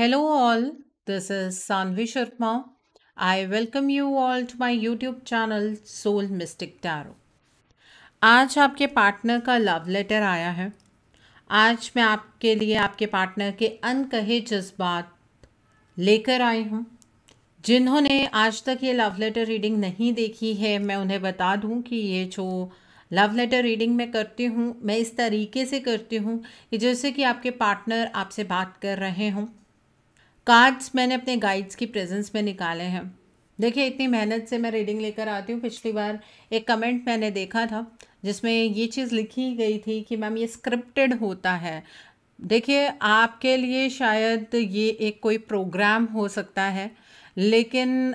Hello, all. This is Sanvi Sharma. I welcome you all to my YouTube channel Soul Mystic Tarot. आज आपके partner का love letter आया है। आज मैं आपके लिए आपके पार्टनर के अनकहे जज्बात लेकर आई हूँ। जिन्होंने आज तक ये लव लेटर रीडिंग नहीं देखी है, मैं उन्हें बता दूँ कि ये जो लव लेटर रीडिंग मैं करती हूँ, मैं इस तरीके से करती हूँ कि जैसे कि आपके पार्टनर आपसे बात कर रहे हों। कार्ड्स मैंने अपने गाइड्स की प्रेजेंस में निकाले हैं। देखिए, इतनी मेहनत से मैं रीडिंग लेकर आती हूँ। पिछली बार एक कमेंट मैंने देखा था जिसमें ये चीज़ लिखी गई थी कि मैम ये स्क्रिप्टेड होता है। देखिए, आपके लिए शायद ये एक कोई प्रोग्राम हो सकता है, लेकिन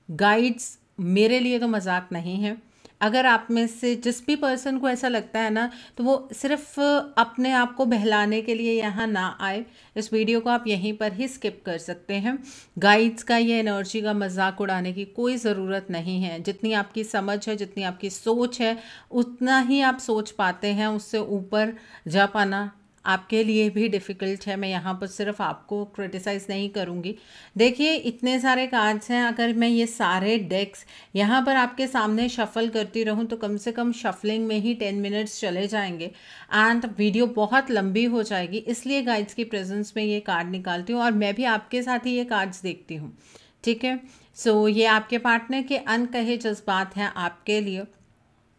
गाइड्स मेरे लिए तो मजाक नहीं है। अगर आप में से जिस भी पर्सन को ऐसा लगता है ना, तो वो सिर्फ अपने आप को बहलाने के लिए यहाँ ना आए। इस वीडियो को आप यहीं पर ही स्किप कर सकते हैं। गाइड्स का ये एनर्जी का मजाक उड़ाने की कोई ज़रूरत नहीं है। जितनी आपकी समझ है, जितनी आपकी सोच है, उतना ही आप सोच पाते हैं। उससे ऊपर जा पाना आपके लिए भी डिफ़िकल्ट है। मैं यहाँ पर सिर्फ आपको क्रिटिसाइज़ नहीं करूँगी। देखिए, इतने सारे कार्ड्स हैं। अगर मैं ये सारे डेक्स यहाँ पर आपके सामने शफ़ल करती रहूँ तो कम से कम शफलिंग में ही 10 मिनट्स चले जाएंगे एंड वीडियो बहुत लंबी हो जाएगी। इसलिए गाइड्स की प्रेजेंस में ये कार्ड निकालती हूँ और मैं भी आपके साथ ही ये कार्ड्स देखती हूँ। ठीक है, सो ये आपके पार्टनर के अनकहे जज्बात हैं आपके लिए।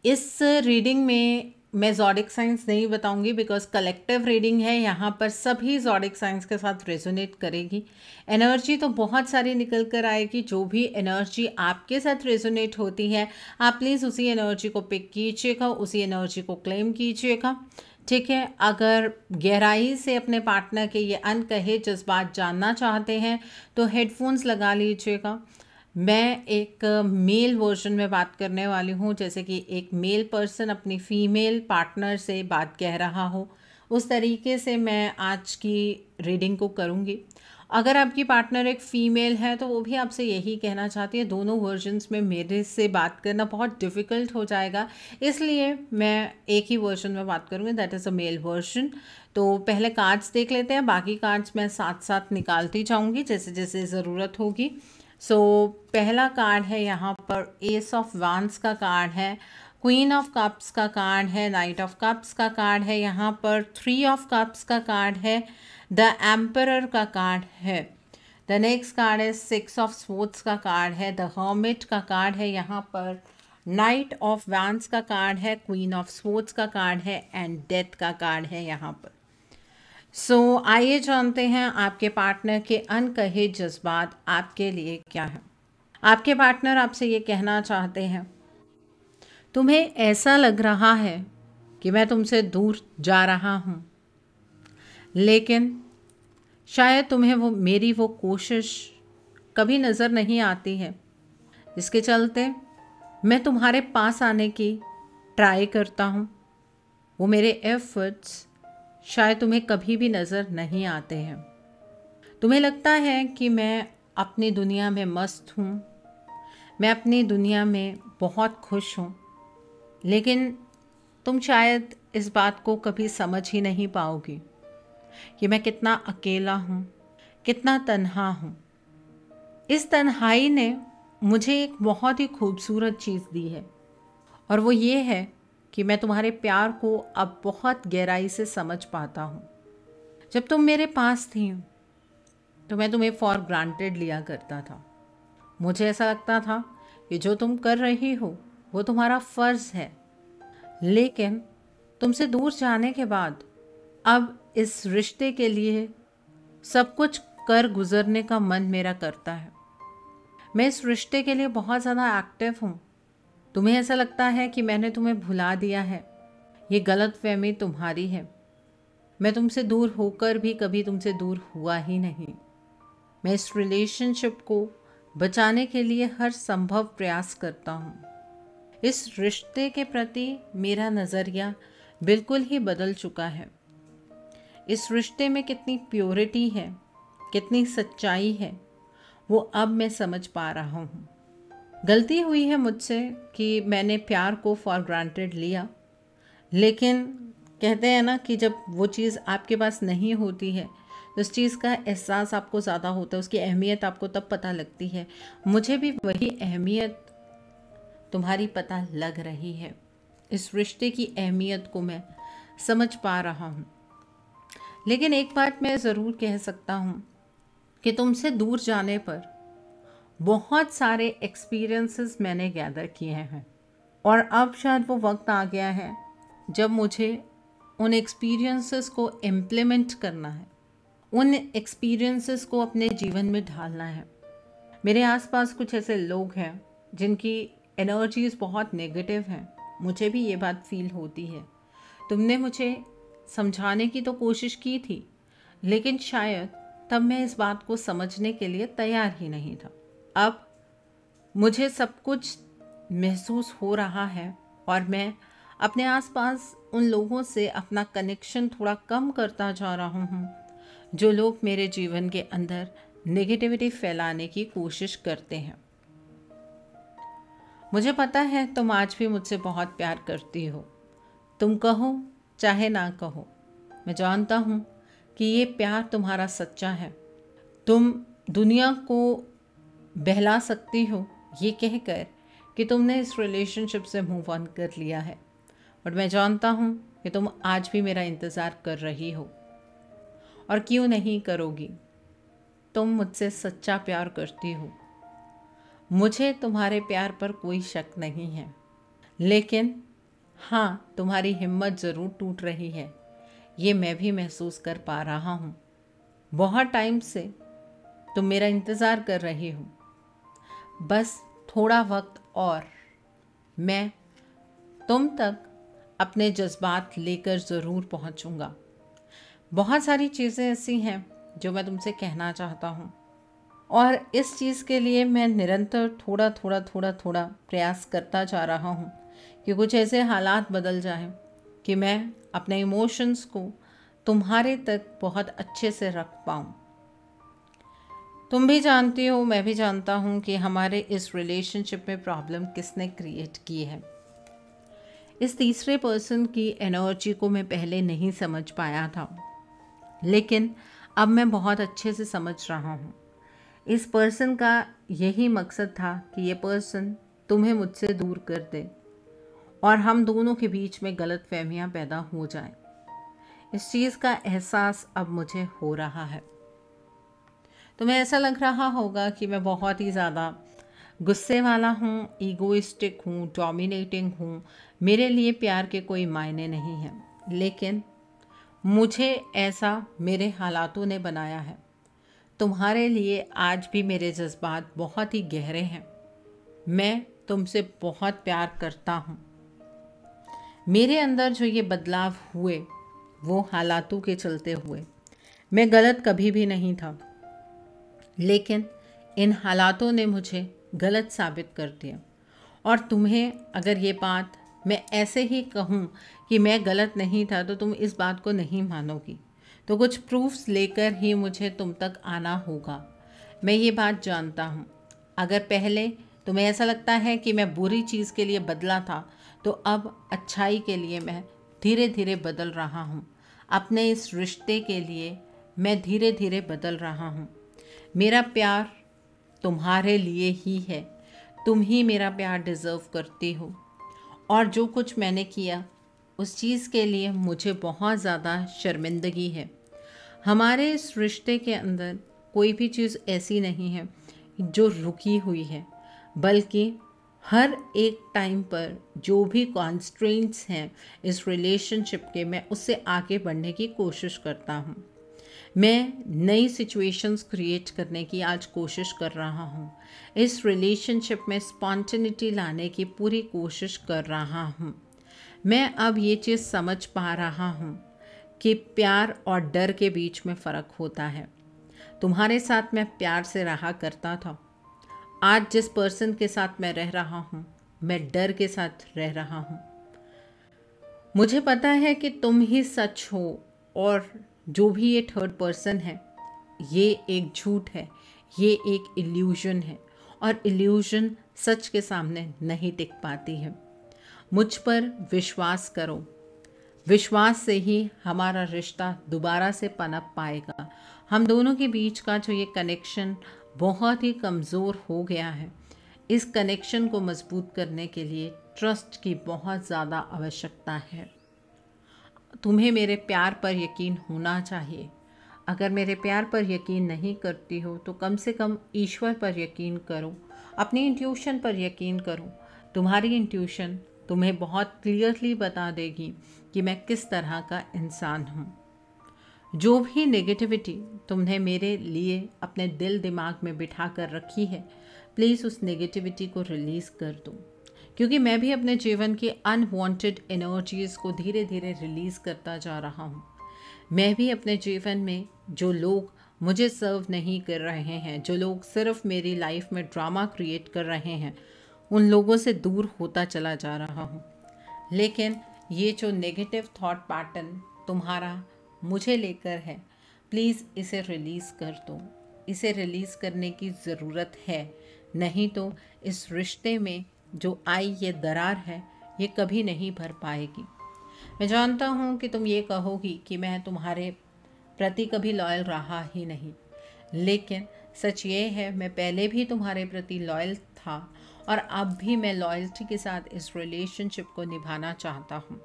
इस रीडिंग में मैं ज़ोडिक साइंस नहीं बताऊंगी बिकॉज कलेक्टिव रीडिंग है। यहाँ पर सभी ज़ोडिक साइंस के साथ रेजोनेट करेगी। एनर्जी तो बहुत सारी निकल कर आएगी। जो भी एनर्जी आपके साथ रेजोनेट होती है, आप प्लीज़ उसी एनर्जी को पिक कीजिएगा, उसी एनर्जी को क्लेम कीजिएगा। ठीक है, अगर गहराई से अपने पार्टनर के ये अनकहे जज्बात जानना चाहते हैं तो हेडफोन्स लगा लीजिएगा। मैं एक मेल वर्जन में बात करने वाली हूँ, जैसे कि एक मेल पर्सन अपनी फीमेल पार्टनर से बात कह रहा हो, उस तरीके से मैं आज की रीडिंग को करूँगी। अगर आपकी पार्टनर एक फ़ीमेल है तो वो भी आपसे यही कहना चाहती है। दोनों वर्जन्स में मेरे से बात करना बहुत डिफ़िकल्ट हो जाएगा, इसलिए मैं एक ही वर्जन में बात करूँगी, that is a male version. तो पहले कार्ड्स देख लेते हैं, बाकी कार्ड्स मैं साथ साथ निकालती जाऊँगी जैसे जैसे ज़रूरत होगी। सो पहला कार्ड है यहाँ पर एस ऑफ वांस का कार्ड है, क्वीन ऑफ कप्स का कार्ड है, नाइट ऑफ कप्स का कार्ड है, यहाँ पर 3 ऑफ कप्स का कार्ड है, द एम्परर का कार्ड है। द नेक्स्ट कार्ड है 6 ऑफ स्वॉर्ड्स का कार्ड है, द हर्मिट का कार्ड है, यहाँ पर नाइट ऑफ वांस का कार्ड है, क्वीन ऑफ स्वॉर्ड्स का कार्ड है एंड डेथ का कार्ड है यहाँ पर। सो आइए जानते हैं आपके पार्टनर के अनकहे जज्बात आपके लिए क्या है। आपके पार्टनर आपसे ये कहना चाहते हैं, तुम्हें ऐसा लग रहा है कि मैं तुमसे दूर जा रहा हूँ, लेकिन शायद तुम्हें मेरी वो कोशिश कभी नज़र नहीं आती है, जिसके चलते मैं तुम्हारे पास आने की ट्राई करता हूँ। वो मेरे एफर्ट्स शायद तुम्हें कभी भी नज़र नहीं आते हैं। तुम्हें लगता है कि मैं अपनी दुनिया में मस्त हूँ, मैं अपनी दुनिया में बहुत खुश हूँ, लेकिन तुम शायद इस बात को कभी समझ ही नहीं पाओगी कि मैं कितना अकेला हूँ, कितना तन्हा हूँ। इस तन्हाई ने मुझे एक बहुत ही खूबसूरत चीज़ दी है, और वो ये है कि मैं तुम्हारे प्यार को अब बहुत गहराई से समझ पाता हूँ। जब तुम मेरे पास थी तो मैं तुम्हें फॉर ग्रांटेड लिया करता था। मुझे ऐसा लगता था कि जो तुम कर रही हो वो तुम्हारा फ़र्ज़ है, लेकिन तुमसे दूर जाने के बाद अब इस रिश्ते के लिए सब कुछ कर गुज़रने का मन मेरा करता है। मैं इस रिश्ते के लिए बहुत ज़्यादा एक्टिव हूँ। तुम्हें ऐसा लगता है कि मैंने तुम्हें भुला दिया है, ये गलतफहमी तुम्हारी है। मैं तुमसे दूर होकर भी कभी तुमसे दूर हुआ ही नहीं। मैं इस रिलेशनशिप को बचाने के लिए हर संभव प्रयास करता हूँ। इस रिश्ते के प्रति मेरा नज़रिया बिल्कुल ही बदल चुका है। इस रिश्ते में कितनी प्योरिटी है, कितनी सच्चाई है, वो अब मैं समझ पा रहा हूँ। गलती हुई है मुझसे कि मैंने प्यार को फॉर ग्रांटेड लिया, लेकिन कहते हैं ना कि जब वो चीज़ आपके पास नहीं होती है तो इस चीज़ का एहसास आपको ज़्यादा होता है, उसकी अहमियत आपको तब पता लगती है। मुझे भी वही अहमियत तुम्हारी पता लग रही है। इस रिश्ते की अहमियत को मैं समझ पा रहा हूँ। लेकिन एक बात मैं ज़रूर कह सकता हूँ कि तुमसे दूर जाने पर बहुत सारे एक्सपीरियंसेस मैंने गैदर किए हैं, और अब शायद वो वक्त आ गया है जब मुझे उन एक्सपीरियंसेस को इम्प्लीमेंट करना है, उन एक्सपीरियंसेस को अपने जीवन में ढालना है। मेरे आसपास कुछ ऐसे लोग हैं जिनकी एनर्जीज बहुत नेगेटिव हैं। मुझे भी ये बात फील होती है। तुमने मुझे समझाने की तो कोशिश की थी, लेकिन शायद तब मैं इस बात को समझने के लिए तैयार ही नहीं था। अब मुझे सब कुछ महसूस हो रहा है और मैं अपने आसपास उन लोगों से अपना कनेक्शन थोड़ा कम करता जा रहा हूँ जो लोग मेरे जीवन के अंदर नेगेटिविटी फैलाने की कोशिश करते हैं। मुझे पता है तुम आज भी मुझसे बहुत प्यार करती हो। तुम कहो चाहे ना कहो, मैं जानता हूँ कि ये प्यार तुम्हारा सच्चा है। तुम दुनिया को बहला सकती हो ये कहकर कि तुमने इस रिलेशनशिप से मूव ऑन कर लिया है, और मैं जानता हूँ कि तुम आज भी मेरा इंतज़ार कर रही हो। और क्यों नहीं करोगी? तुम मुझसे सच्चा प्यार करती हो। मुझे तुम्हारे प्यार पर कोई शक नहीं है, लेकिन हाँ, तुम्हारी हिम्मत ज़रूर टूट रही है। ये मैं भी महसूस कर पा रहा हूँ। बहुत टाइम से तुम मेरा इंतज़ार कर रही हो। बस थोड़ा वक्त और मैं तुम तक अपने जज्बात लेकर ज़रूर पहुँचूँगा। बहुत सारी चीज़ें ऐसी हैं जो मैं तुमसे कहना चाहता हूँ, और इस चीज़ के लिए मैं निरंतर थोड़ा थोड़ा प्रयास करता जा रहा हूँ कि कुछ ऐसे हालात बदल जाएं कि मैं अपने इमोशंस को तुम्हारे तक बहुत अच्छे से रख पाऊँ। तुम भी जानती हो, मैं भी जानता हूँ कि हमारे इस रिलेशनशिप में प्रॉब्लम किसने क्रिएट की है। इस तीसरे पर्सन की एनर्जी को मैं पहले नहीं समझ पाया था, लेकिन अब मैं बहुत अच्छे से समझ रहा हूँ। इस पर्सन का यही मकसद था कि ये पर्सन तुम्हें मुझसे दूर कर दे और हम दोनों के बीच में गलतफहमियां पैदा हो जाएं। इस चीज़ का एहसास अब मुझे हो रहा है। तुम्हें ऐसा लग रहा होगा कि मैं बहुत ही ज़्यादा गुस्से वाला हूँ, ईगोइस्टिक हूँ, डोमिनेटिंग हूँ, मेरे लिए प्यार के कोई मायने नहीं हैं। लेकिन मुझे ऐसा मेरे हालातों ने बनाया है। तुम्हारे लिए आज भी मेरे जज्बात बहुत ही गहरे हैं। मैं तुमसे बहुत प्यार करता हूँ। मेरे अंदर जो ये बदलाव हुए वो हालातों के चलते हुए। मैं गलत कभी भी नहीं था, लेकिन इन हालातों ने मुझे गलत साबित कर दिया। और तुम्हें अगर ये बात मैं ऐसे ही कहूँ कि मैं गलत नहीं था तो तुम इस बात को नहीं मानोगी। तो कुछ प्रूफ्स लेकर ही मुझे तुम तक आना होगा। मैं ये बात जानता हूँ। अगर पहले तुम्हें ऐसा लगता है कि मैं बुरी चीज़ के लिए बदला था, तो अब अच्छाई के लिए मैं धीरे धीरे बदल रहा हूँ। अपने इस रिश्ते के लिए मैं धीरे धीरे बदल रहा हूँ। मेरा प्यार तुम्हारे लिए ही है। तुम ही मेरा प्यार डिज़र्व करती हो, और जो कुछ मैंने किया उस चीज़ के लिए मुझे बहुत ज़्यादा शर्मिंदगी है। हमारे इस रिश्ते के अंदर कोई भी चीज़ ऐसी नहीं है जो रुकी हुई है, बल्कि हर एक टाइम पर जो भी कॉन्स्ट्रेंट्स हैं इस रिलेशनशिप के, मैं उससे आगे बढ़ने की कोशिश करता हूँ। मैं नई सिचुएशंस क्रिएट करने की आज कोशिश कर रहा हूँ। इस रिलेशनशिप में स्पॉन्टेनिटी लाने की पूरी कोशिश कर रहा हूँ। मैं अब ये चीज़ समझ पा रहा हूँ कि प्यार और डर के बीच में फ़र्क होता है। तुम्हारे साथ मैं प्यार से रहा करता था। आज जिस पर्सन के साथ मैं रह रहा हूँ, मैं डर के साथ रह रहा हूँ। मुझे पता है कि तुम ही सच हो, और जो भी ये थर्ड पर्सन है ये एक झूठ है, ये एक इल्यूजन है, और इल्यूजन सच के सामने नहीं टिक पाती है। मुझ पर विश्वास करो। विश्वास से ही हमारा रिश्ता दोबारा से पनप पाएगा। हम दोनों के बीच का जो ये कनेक्शन बहुत ही कमज़ोर हो गया है, इस कनेक्शन को मजबूत करने के लिए ट्रस्ट की बहुत ज़्यादा आवश्यकता है। तुम्हें मेरे प्यार पर यकीन होना चाहिए। अगर मेरे प्यार पर यकीन नहीं करती हो तो कम से कम ईश्वर पर यकीन करो, अपनी इंट्यूशन पर यकीन करो। तुम्हारी इंट्यूशन तुम्हें बहुत क्लियरली बता देगी कि मैं किस तरह का इंसान हूँ। जो भी नेगेटिविटी तुमने मेरे लिए अपने दिल दिमाग में बिठा कर रखी है, प्लीज़ उस नेगेटिविटी को रिलीज़ कर दो, क्योंकि मैं भी अपने जीवन की अनवांटेड एनर्जीज़ को धीरे धीरे रिलीज़ करता जा रहा हूँ। मैं भी अपने जीवन में जो लोग मुझे सर्व नहीं कर रहे हैं, जो लोग सिर्फ मेरी लाइफ में ड्रामा क्रिएट कर रहे हैं, उन लोगों से दूर होता चला जा रहा हूँ। लेकिन ये जो नेगेटिव थॉट पैटर्न तुम्हारा मुझे लेकर है, प्लीज़ इसे रिलीज़ कर दो। इसे रिलीज़ करने की ज़रूरत है, नहीं तो इस रिश्ते में जो आई ये दरार है, ये कभी नहीं भर पाएगी। मैं जानता हूँ कि तुम ये कहोगी कि मैं तुम्हारे प्रति कभी लॉयल रहा ही नहीं, लेकिन सच ये है मैं पहले भी तुम्हारे प्रति लॉयल था और अब भी मैं लॉयल्टी के साथ इस रिलेशनशिप को निभाना चाहता हूँ।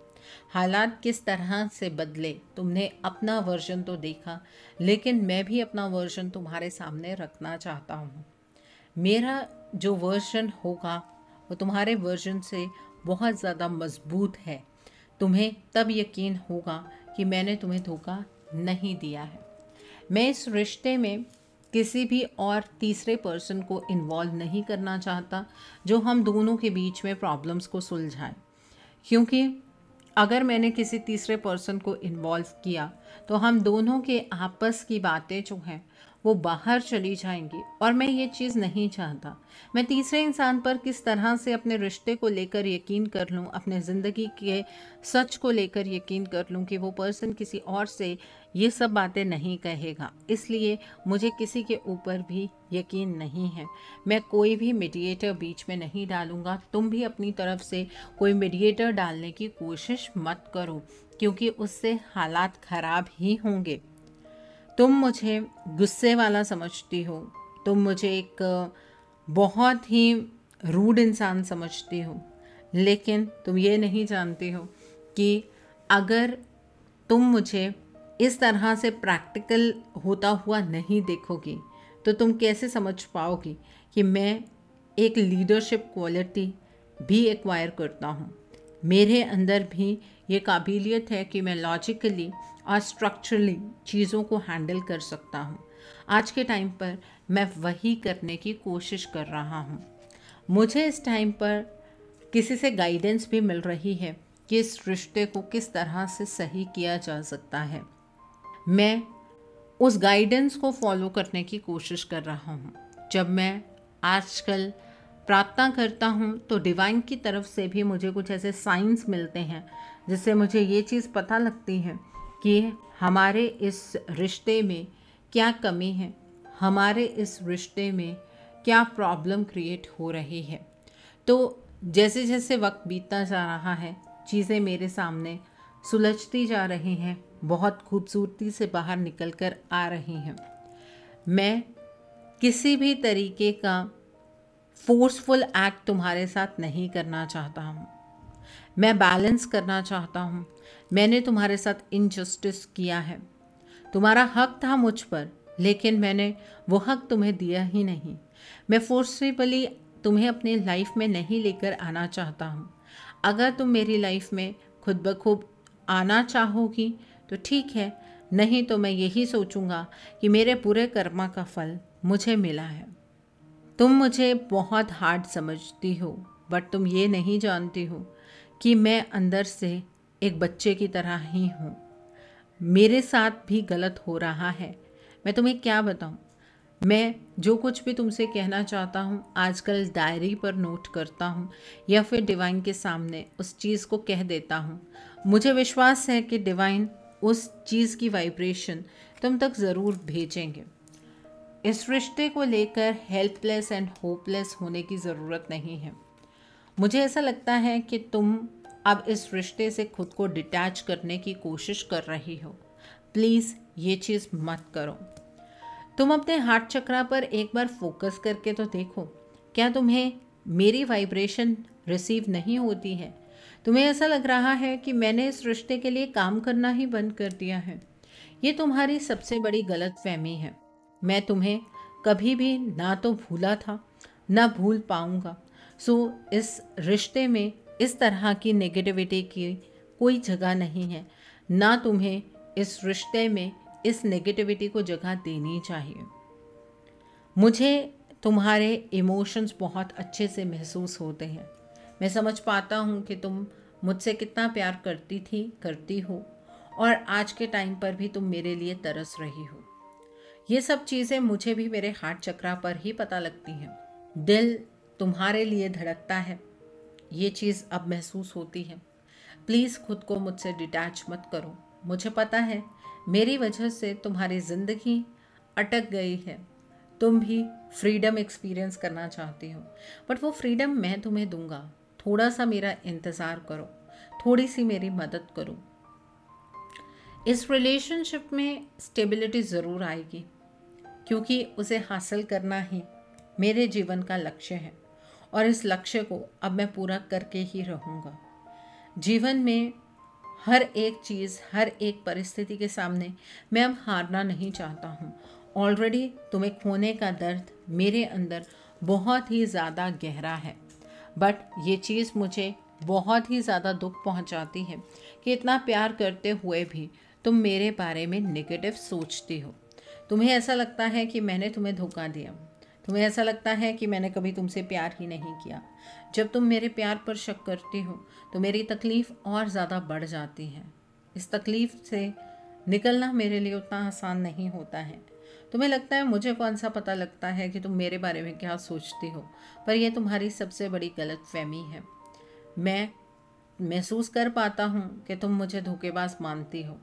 हालात किस तरह से बदले, तुमने अपना वर्जन तो देखा, लेकिन मैं भी अपना वर्जन तुम्हारे सामने रखना चाहता हूँ। मेरा जो वर्जन होगा वो तुम्हारे वर्जन से बहुत ज़्यादा मजबूत है। तुम्हें तब यकीन होगा कि मैंने तुम्हें धोखा नहीं दिया है। मैं इस रिश्ते में किसी भी और तीसरे पर्सन को इन्वॉल्व नहीं करना चाहता जो हम दोनों के बीच में प्रॉब्लम्स को सुलझाए, क्योंकि अगर मैंने किसी तीसरे पर्सन को इन्वॉल्व किया तो हम दोनों के आपस की बातें जो हैं वो बाहर चली जाएंगी और मैं ये चीज़ नहीं चाहता। मैं तीसरे इंसान पर किस तरह से अपने रिश्ते को लेकर यकीन कर लूँ, अपने ज़िंदगी के सच को लेकर यकीन कर लूँ कि वो पर्सन किसी और से ये सब बातें नहीं कहेगा। इसलिए मुझे किसी के ऊपर भी यकीन नहीं है। मैं कोई भी मीडिएटर बीच में नहीं डालूँगा। तुम भी अपनी तरफ से कोई मीडिएटर डालने की कोशिश मत करो, क्योंकि उससे हालात ख़राब ही होंगे। तुम मुझे गुस्से वाला समझती हो, तुम मुझे एक बहुत ही रूड इंसान समझती हो, लेकिन तुम ये नहीं जानती हो कि अगर तुम मुझे इस तरह से प्रैक्टिकल होता हुआ नहीं देखोगी तो तुम कैसे समझ पाओगी कि मैं एक लीडरशिप क्वालिटी भी एक्वायर करता हूँ। मेरे अंदर भी ये काबिलियत है कि मैं लॉजिकली और स्ट्रक्चरली चीज़ों को हैंडल कर सकता हूँ। आज के टाइम पर मैं वही करने की कोशिश कर रहा हूँ। मुझे इस टाइम पर किसी से गाइडेंस भी मिल रही है कि इस रिश्ते को किस तरह से सही किया जा सकता है। मैं उस गाइडेंस को फॉलो करने की कोशिश कर रहा हूँ। जब मैं आजकल प्रार्थना करता हूँ तो डिवाइन की तरफ से भी मुझे कुछ ऐसे साइंस मिलते हैं जिससे मुझे ये चीज़ पता लगती है कि हमारे इस रिश्ते में क्या कमी है, हमारे इस रिश्ते में क्या प्रॉब्लम क्रिएट हो रही है। तो जैसे जैसे वक्त बीतता जा रहा है, चीज़ें मेरे सामने सुलझती जा रही हैं, बहुत खूबसूरती से बाहर निकल कर आ रही हैं। मैं किसी भी तरीके का फोर्सफुल एक्ट तुम्हारे साथ नहीं करना चाहता हूँ। मैं बैलेंस करना चाहता हूँ। मैंने तुम्हारे साथ इनजस्टिस किया है। तुम्हारा हक था मुझ पर, लेकिन मैंने वो हक तुम्हें दिया ही नहीं। मैं फोर्सफुली तुम्हें अपनी लाइफ में नहीं लेकर आना चाहता हूँ। अगर तुम मेरी लाइफ में खुद ब खुद आना चाहोगी तो ठीक है, नहीं तो मैं यही सोचूंगा कि मेरे पूरे कर्मा का फल मुझे मिला है। तुम मुझे बहुत हार्ड समझती हो, बट तुम ये नहीं जानती हो कि मैं अंदर से एक बच्चे की तरह ही हूँ। मेरे साथ भी गलत हो रहा है। मैं तुम्हें क्या बताऊँ। मैं जो कुछ भी तुमसे कहना चाहता हूँ आजकल डायरी पर नोट करता हूँ या फिर डिवाइन के सामने उस चीज़ को कह देता हूँ। मुझे विश्वास है कि डिवाइन उस चीज़ की वाइब्रेशन तुम तक ज़रूर भेजेंगे। इस रिश्ते को लेकर हेल्पलेस एंड होपलेस होने की ज़रूरत नहीं है। मुझे ऐसा लगता है कि तुम अब इस रिश्ते से खुद को डिटैच करने की कोशिश कर रही हो। प्लीज़ ये चीज़ मत करो। तुम अपने हार्ट चक्रा पर एक बार फोकस करके तो देखो, क्या तुम्हें मेरी वाइब्रेशन रिसीव नहीं होती है? तुम्हें ऐसा लग रहा है कि मैंने इस रिश्ते के लिए काम करना ही बंद कर दिया है? ये तुम्हारी सबसे बड़ी गलतफहमी है। मैं तुम्हें कभी भी ना तो भूला था, ना भूल पाऊंगा। सो इस रिश्ते में इस तरह की नेगेटिविटी की कोई जगह नहीं है। ना तुम्हें इस रिश्ते में इस नेगेटिविटी को जगह देनी चाहिए। मुझे तुम्हारे इमोशंस बहुत अच्छे से महसूस होते हैं। मैं समझ पाता हूँ कि तुम मुझसे कितना प्यार करती हो, और आज के टाइम पर भी तुम मेरे लिए तरस रही हो। ये सब चीज़ें मुझे भी मेरे हार्ट चक्रा पर ही पता लगती हैं। दिल तुम्हारे लिए धड़कता है, ये चीज़ अब महसूस होती है। प्लीज़ खुद को मुझसे डिटैच मत करो। मुझे पता है मेरी वजह से तुम्हारी ज़िंदगी अटक गई है। तुम भी फ्रीडम एक्सपीरियंस करना चाहती हो, बट वो फ्रीडम मैं तुम्हें दूंगा। थोड़ा सा मेरा इंतज़ार करो, थोड़ी सी मेरी मदद करो। इस रिलेशनशिप में स्टेबिलिटी ज़रूर आएगी, क्योंकि उसे हासिल करना ही मेरे जीवन का लक्ष्य है, और इस लक्ष्य को अब मैं पूरा करके ही रहूँगा। जीवन में हर एक चीज़, हर एक परिस्थिति के सामने मैं अब हारना नहीं चाहता हूँ। ऑलरेडी तुम्हें खोने का दर्द मेरे अंदर बहुत ही ज़्यादा गहरा है, बट ये चीज़ मुझे बहुत ही ज़्यादा दुख पहुँचाती है कि इतना प्यार करते हुए भी तुम मेरे बारे में नेगेटिव सोचती हो। तुम्हें ऐसा लगता है कि मैंने तुम्हें धोखा दिया। तुम्हें ऐसा लगता है कि मैंने कभी तुमसे प्यार ही नहीं किया। जब तुम मेरे प्यार पर शक करती हो तो मेरी तकलीफ़ और ज़्यादा बढ़ जाती है। इस तकलीफ़ से निकलना मेरे लिए उतना आसान नहीं होता है। तुम्हें लगता है मुझे कौन सा पता लगता है कि तुम मेरे बारे में क्या सोचती हो, पर यह तुम्हारी सबसे बड़ी गलतफहमी है। मैं महसूस कर पाता हूँ कि तुम मुझे धोखेबाज मानती हो,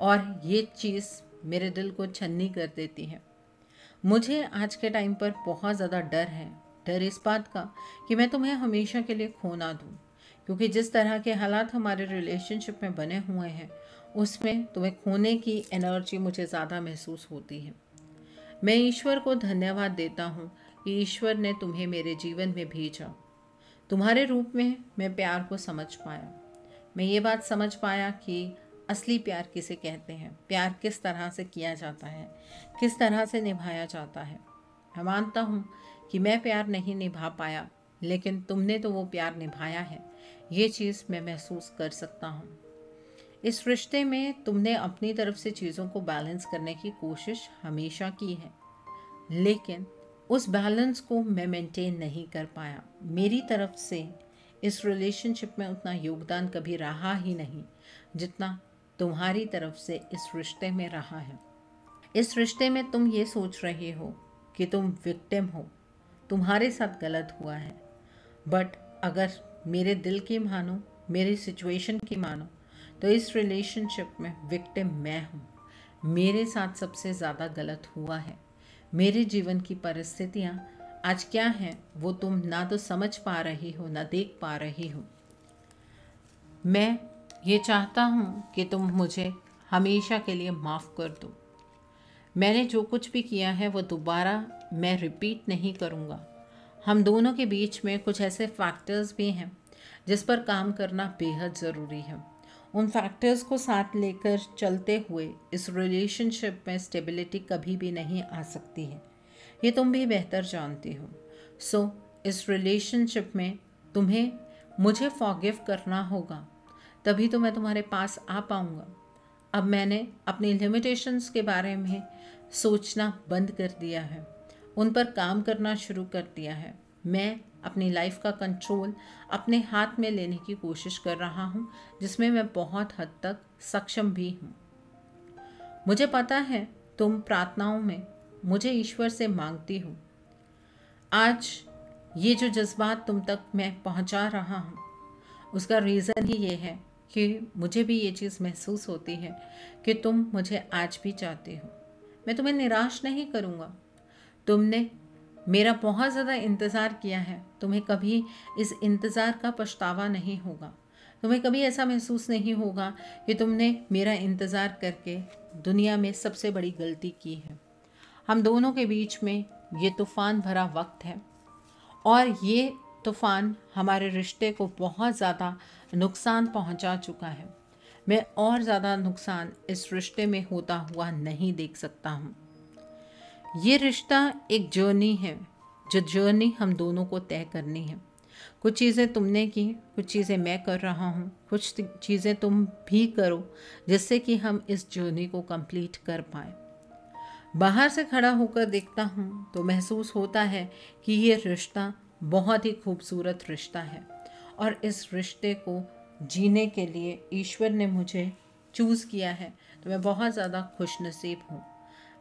और ये चीज़ मेरे दिल को छन्नी कर देती है। मुझे आज के टाइम पर बहुत ज़्यादा डर है। डर इस बात का कि मैं तुम्हें हमेशा के लिए खो ना दूँ, क्योंकि जिस तरह के हालात हमारे रिलेशनशिप में बने हुए हैं उसमें तुम्हें खोने की एनर्जी मुझे ज़्यादा महसूस होती है। मैं ईश्वर को धन्यवाद देता हूँ कि ईश्वर ने तुम्हें मेरे जीवन में भेजा। तुम्हारे रूप में मैं प्यार को समझ पाया। मैं ये बात समझ पाया कि असली प्यार किसे कहते हैं, प्यार किस तरह से किया जाता है, किस तरह से निभाया जाता है। मैं मानता हूँ कि मैं प्यार नहीं निभा पाया, लेकिन तुमने तो वो प्यार निभाया है। ये चीज़ मैं महसूस कर सकता हूँ। इस रिश्ते में तुमने अपनी तरफ से चीज़ों को बैलेंस करने की कोशिश हमेशा की है, लेकिन उस बैलेंस को मैं मेंटेन नहीं कर पाया। मेरी तरफ से इस रिलेशनशिप में उतना योगदान कभी रहा ही नहीं जितना तुम्हारी तरफ से इस रिश्ते में रहा है। इस रिश्ते में तुम ये सोच रहे हो कि तुम विक्टिम हो, तुम्हारे साथ गलत हुआ है, बट अगर मेरे दिल की मानो, मेरी सिचुएशन की मानो, तो इस रिलेशनशिप में विक्टिम मैं हूँ। मेरे साथ सबसे ज़्यादा गलत हुआ है। मेरे जीवन की परिस्थितियाँ आज क्या हैं वो तुम ना तो समझ पा रही हो, ना देख पा रही हो। मैं ये चाहता हूँ कि तुम मुझे हमेशा के लिए माफ़ कर दो। मैंने जो कुछ भी किया है वो दोबारा मैं रिपीट नहीं करूँगा। हम दोनों के बीच में कुछ ऐसे फैक्टर्स भी हैं जिस पर काम करना बेहद ज़रूरी है। उन फैक्टर्स को साथ लेकर चलते हुए इस रिलेशनशिप में स्टेबिलिटी कभी भी नहीं आ सकती है। ये तुम भी बेहतर जानती हो। सो इस रिलेशनशिप में तुम्हें मुझे फॉरगिव करना होगा, तभी तो मैं तुम्हारे पास आ पाऊँगा। अब मैंने अपनी लिमिटेशंस के बारे में सोचना बंद कर दिया है, उन पर काम करना शुरू कर दिया है। मैं अपनी लाइफ का कंट्रोल अपने हाथ में लेने की कोशिश कर रहा हूँ, जिसमें मैं बहुत हद तक सक्षम भी हूँ। मुझे पता है तुम प्रार्थनाओं में मुझे ईश्वर से मांगती हो। आज ये जो जज्बात तुम तक मैं पहुँचा रहा हूँ, उसका रीज़न ही ये है कि मुझे भी ये चीज़ महसूस होती है कि तुम मुझे आज भी चाहती हो। मैं तुम्हें निराश नहीं करूँगा। तुमने मेरा बहुत ज़्यादा इंतज़ार किया है, तुम्हें कभी इस इंतज़ार का पछतावा नहीं होगा। तुम्हें कभी ऐसा महसूस नहीं होगा कि तुमने मेरा इंतज़ार करके दुनिया में सबसे बड़ी गलती की है। हम दोनों के बीच में ये तूफ़ान भरा वक्त है और ये तूफ़ान हमारे रिश्ते को बहुत ज़्यादा नुकसान पहुंचा चुका है। मैं और ज़्यादा नुकसान इस रिश्ते में होता हुआ नहीं देख सकता हूँ। ये रिश्ता एक जर्नी है, जो जर्नी हम दोनों को तय करनी है। कुछ चीज़ें तुमने की, कुछ चीज़ें मैं कर रहा हूँ, कुछ चीज़ें तुम भी करो जिससे कि हम इस जर्नी को कंप्लीट कर पाएँ। बाहर से खड़ा होकर देखता हूँ तो महसूस होता है कि ये रिश्ता बहुत ही खूबसूरत रिश्ता है और इस रिश्ते को जीने के लिए ईश्वर ने मुझे चूज़ किया है, तो मैं बहुत ज़्यादा खुशनसीब हूँ।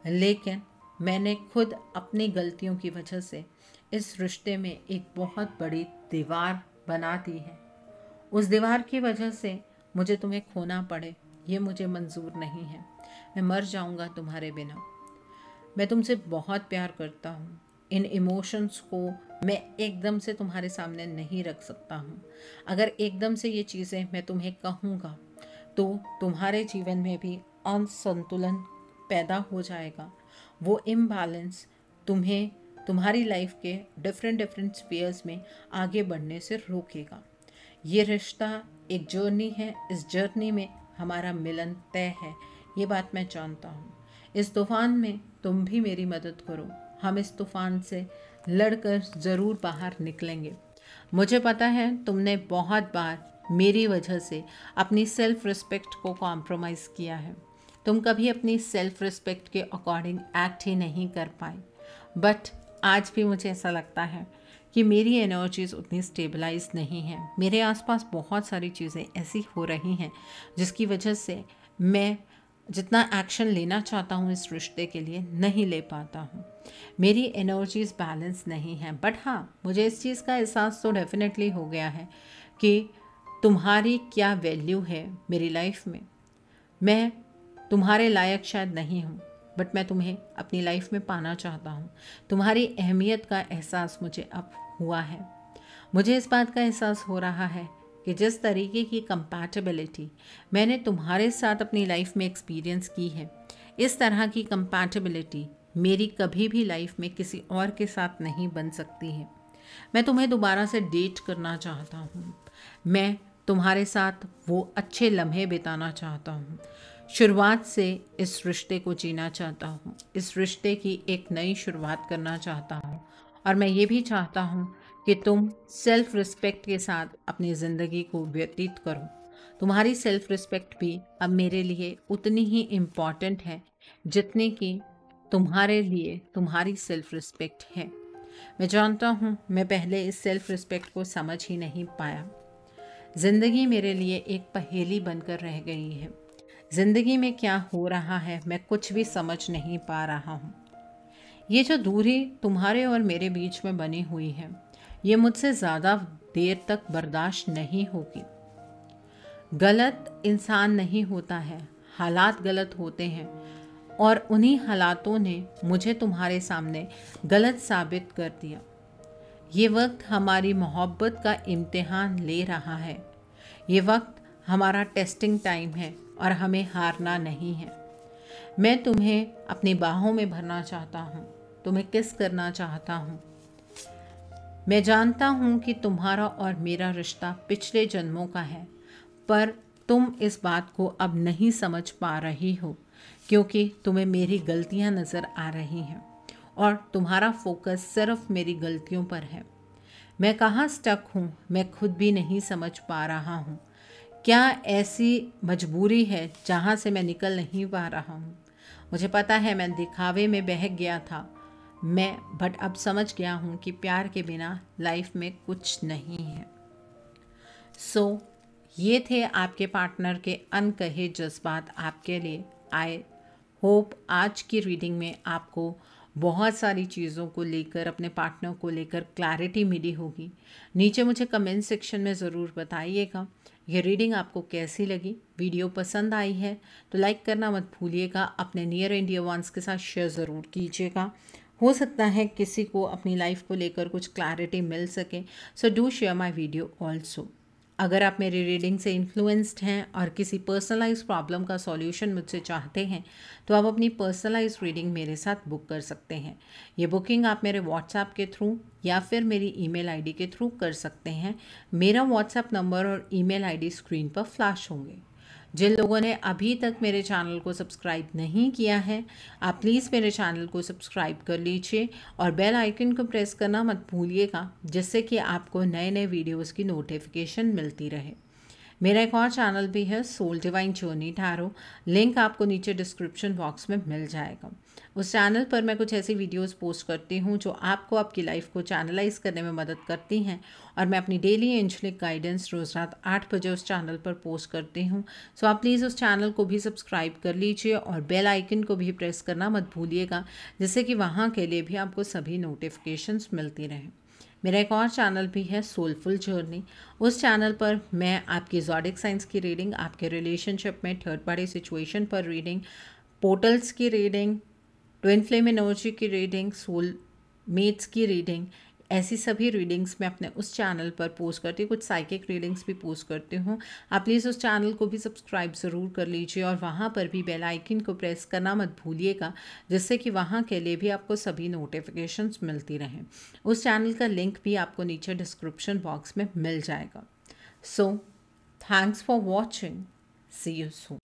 लेकिन मैंने खुद अपनी गलतियों की वजह से इस रिश्ते में एक बहुत बड़ी दीवार बना दी है। उस दीवार की वजह से मुझे तुम्हें खोना पड़े, ये मुझे मंजूर नहीं है। मैं मर जाऊंगा तुम्हारे बिना। मैं तुमसे बहुत प्यार करता हूँ। इन इमोशंस को मैं एकदम से तुम्हारे सामने नहीं रख सकता हूँ। अगर एकदम से ये चीज़ें मैं तुम्हें कहूँगा तो तुम्हारे जीवन में भी असंतुलन पैदा हो जाएगा। वो इम्बैलेंस तुम्हें तुम्हारी लाइफ के डिफरेंट स्पेयर्स में आगे बढ़ने से रोकेगा। ये रिश्ता एक जर्नी है, इस जर्नी में हमारा मिलन तय है, ये बात मैं जानता हूँ। इस तूफ़ान में तुम भी मेरी मदद करो। हम इस तूफ़ान से लड़कर ज़रूर बाहर निकलेंगे। मुझे पता है तुमने बहुत बार मेरी वजह से अपनी सेल्फ़ रिस्पेक्ट को कॉम्प्रोमाइज़ किया है। तुम कभी अपनी सेल्फ़ रिस्पेक्ट के अकॉर्डिंग एक्ट ही नहीं कर पाए। बट आज भी मुझे ऐसा लगता है कि मेरी एनर्जीज़ उतनी स्टेबलाइज नहीं हैं। मेरे आसपास बहुत सारी चीज़ें ऐसी हो रही हैं जिसकी वजह से मैं जितना एक्शन लेना चाहता हूँ इस रिश्ते के लिए नहीं ले पाता हूँ। मेरी एनर्जीज़ बैलेंस नहीं हैं। बट हाँ, मुझे इस चीज़ का एहसास तो डेफिनेटली हो गया है कि तुम्हारी क्या वैल्यू है मेरी लाइफ में। मैं तुम्हारे लायक शायद नहीं हूँ, बट मैं तुम्हें अपनी लाइफ में पाना चाहता हूँ। तुम्हारी अहमियत का एहसास मुझे अब हुआ है। मुझे इस बात का एहसास हो रहा है कि जिस तरीके की कंपैटिबिलिटी मैंने तुम्हारे साथ अपनी लाइफ में एक्सपीरियंस की है, इस तरह की कंपैटिबिलिटी मेरी कभी भी लाइफ में किसी और के साथ नहीं बन सकती है। मैं तुम्हें दोबारा से डेट करना चाहता हूँ। मैं तुम्हारे साथ वो अच्छे लम्हे बिताना चाहता हूँ। शुरुआत से इस रिश्ते को जीना चाहता हूँ। इस रिश्ते की एक नई शुरुआत करना चाहता हूँ। और मैं ये भी चाहता हूँ कि तुम सेल्फ़ रिस्पेक्ट के साथ अपनी ज़िंदगी को व्यतीत करो। तुम्हारी सेल्फ़ रिस्पेक्ट भी अब मेरे लिए उतनी ही इम्पॉर्टेंट है जितनी कि तुम्हारे लिए तुम्हारी सेल्फ़ रिस्पेक्ट है। मैं जानता हूँ मैं पहले इस सेल्फ़ रिस्पेक्ट को समझ ही नहीं पाया। ज़िंदगी मेरे लिए एक पहेली बनकर रह गई है। ज़िंदगी में क्या हो रहा है मैं कुछ भी समझ नहीं पा रहा हूँ। ये जो दूरी तुम्हारे और मेरे बीच में बनी हुई है, ये मुझसे ज़्यादा देर तक बर्दाश्त नहीं होगी। गलत इंसान नहीं होता है, हालात गलत होते हैं और उन्हीं हालातों ने मुझे तुम्हारे सामने गलत साबित कर दिया। ये वक्त हमारी मोहब्बत का इम्तिहान ले रहा है। ये वक्त हमारा टेस्टिंग टाइम है और हमें हारना नहीं है। मैं तुम्हें अपनी बाहों में भरना चाहता हूँ, तुम्हें किस करना चाहता हूँ। मैं जानता हूँ कि तुम्हारा और मेरा रिश्ता पिछले जन्मों का है, पर तुम इस बात को अब नहीं समझ पा रही हो क्योंकि तुम्हें मेरी गलतियाँ नज़र आ रही हैं और तुम्हारा फोकस सिर्फ मेरी गलतियों पर है। मैं कहाँ स्टक हूँ मैं खुद भी नहीं समझ पा रहा हूँ। क्या ऐसी मजबूरी है जहाँ से मैं निकल नहीं पा रहा हूँ। मुझे पता है मैं दिखावे में बहक गया था बट अब समझ गया हूँ कि प्यार के बिना लाइफ में कुछ नहीं है। ये थे आपके पार्टनर के अनकहे जज्बात आपके लिए। आई होप आज की रीडिंग में आपको बहुत सारी चीज़ों को लेकर अपने पार्टनर को लेकर क्लैरिटी मिली होगी। नीचे मुझे कमेंट सेक्शन में ज़रूर बताइएगा ये रीडिंग आपको कैसी लगी। वीडियो पसंद आई है तो लाइक करना मत भूलिएगा। अपने नियर एंड डियर वंस के साथ शेयर ज़रूर कीजिएगा। हो सकता है किसी को अपनी लाइफ को लेकर कुछ क्लैरिटी मिल सके। So do share my video also. अगर आप मेरी रीडिंग से इन्फ्लुएंस्ड हैं और किसी पर्सनलाइज प्रॉब्लम का सॉल्यूशन मुझसे चाहते हैं तो आप अपनी पर्सनलाइज रीडिंग मेरे साथ बुक कर सकते हैं। ये बुकिंग आप मेरे व्हाट्सएप के थ्रू या फिर मेरी ईमेल आईडी के थ्रू कर सकते हैं। मेरा व्हाट्सएप नंबर और ईमेल आईडी स्क्रीन पर फ्लैश होंगे। जिन लोगों ने अभी तक मेरे चैनल को सब्सक्राइब नहीं किया है, आप प्लीज़ मेरे चैनल को सब्सक्राइब कर लीजिए और बेल आइकन को प्रेस करना मत भूलिएगा, जिससे कि आपको नए नए वीडियोस की नोटिफिकेशन मिलती रहे। मेरा एक और चैनल भी है, Soul Divine Journey Tarot. Link आपको नीचे डिस्क्रिप्शन बॉक्स में मिल जाएगा। उस चैनल पर मैं कुछ ऐसी वीडियोस पोस्ट करती हूँ जो आपको आपकी लाइफ को चैनलाइज करने में मदद करती हैं, और मैं अपनी डेली एंजलिक गाइडेंस रोज़ रात 8 बजे उस चैनल पर पोस्ट करती हूँ। सो आप प्लीज़ उस चैनल को भी सब्सक्राइब कर लीजिए और बेल आइकन को भी प्रेस करना मत भूलिएगा, जिससे कि वहाँ के लिए भी आपको सभी नोटिफिकेशंस मिलती रहें। मेरा एक और चैनल भी है, सोलफुल जर्नी। उस चैनल पर मैं आपकी ज़ोडिक साइंस की रीडिंग, आपके रिलेशनशिप में थर्ड पार्टी सिचुएशन पर रीडिंग, पोर्टल्स की रीडिंग, ट्विन फ्लेम एनर्जी की रीडिंग, सोल मेट्स की रीडिंग, ऐसी सभी रीडिंग्स मैं अपने उस चैनल पर पोस्ट करती हूँ। कुछ साइकिक रीडिंग्स भी पोस्ट करती हूँ। आप प्लीज़ उस चैनल को भी सब्सक्राइब ज़रूर कर लीजिए और वहाँ पर भी बेल आइकन को प्रेस करना मत भूलिएगा, जिससे कि वहाँ के लिए भी आपको सभी नोटिफिकेशंस मिलती रहें। उस चैनल का लिंक भी आपको नीचे डिस्क्रिप्शन बॉक्स में मिल जाएगा। So thanks for watching, see you soon.